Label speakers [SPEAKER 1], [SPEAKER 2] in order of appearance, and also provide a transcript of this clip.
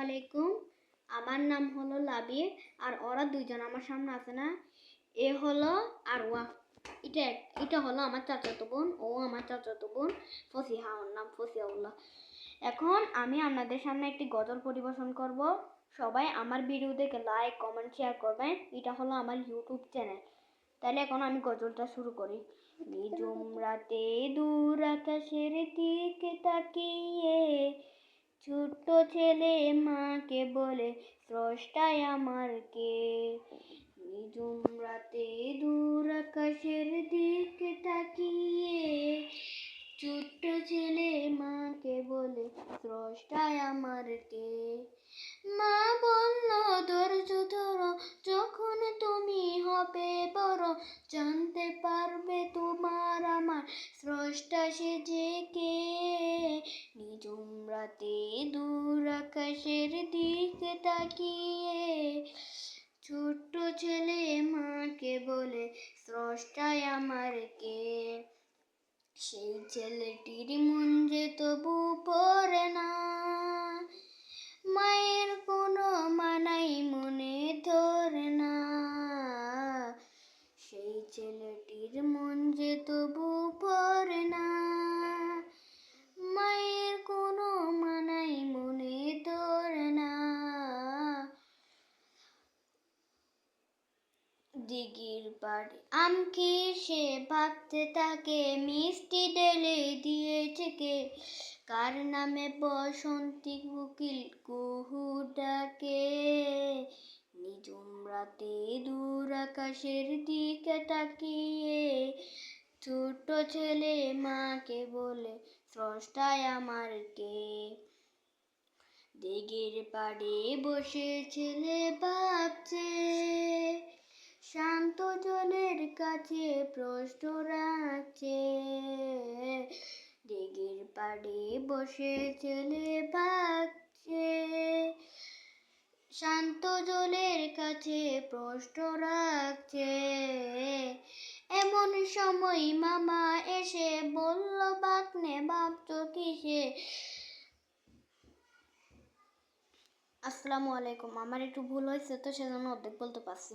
[SPEAKER 1] আলাইকুম, আমার নাম হলো লাবিব। আর ওরা দুইজন আমার সামনে আছে না, এ হলো আরওয়া। এটা এটা হলো আমার চাচাতো বোন, ও আমার চাচাতো বোন ফসিহা, ওর নাম ফসিহাউল্লাহ। এখন আমি আপনাদের সামনে একটি গজল পরিবেশন করব। সবাই আমার ভিডিও দেখে লাইক কমেন্ট শেয়ার করবেন। এটা হলো আমার ইউটিউব চ্যানেল। তাহলে এখন আমি গজলটা শুরু করি। নিঝুম রাতে দূর আকাশের দিকে তাকিয়ে ছোট্ট ছেলে মাকে বলে, স্রষ্টায় আমার কে। নিঝুম রাতে দূর আকাশের দিকে তাকিয়ে ছোট্ট ছেলে মাকে বলে, স্রষ্টায় আমার কে। মা বলল, ধৈর্য ধরো, যখন তুমি হবে বড়, জানতে পারবে তোমার আমার স্রষ্টা সে যে কে। নিঝুম রাতে দূর আকাশের দিকে তাকিয়ে ছোট্ট ছেলে মাকে বলে, স্রষ্টায় আমার কে। সেই ছেলেটির মন যে তবু পড়ে না, মায়ের কোনো মানাই মনে ধরে না। সেই ছেলেটির মন যে তবু পড়ে না, মায়ের কোনো মানাই মনে ধরে না। দিঘির পাড়ে আম খেয়ে সে ভাবতে থাকে, মিষ্টি ঢেলে দিয়েছে কে। কার নামে বসন্তী কোকিল কুহু ডাকে। নিঝুম রাতে দূর আকাশের দিকে তাকিয়ে ছোট্ট ছেলে মাকে বলে, স্রষ্টায় আমার কে। দিঘির পাড়ে বসে ছেলে ভাবছে, শান্ত জলের কাছে প্রশ্ন রাখছে। দিঘির পাড়ে বসে ছেলে ভাবছে, শান্ত জলের কাছে প্রশ্ন রাখছে। এমন সময় মামা এসে বলল, ভাগ্নে ভাবছো কিসে। আসসালামু আলাইকুম। আমার একটু ভুল হয়েছে তো, সেজন্য অর্ধেক বলতে পারছি।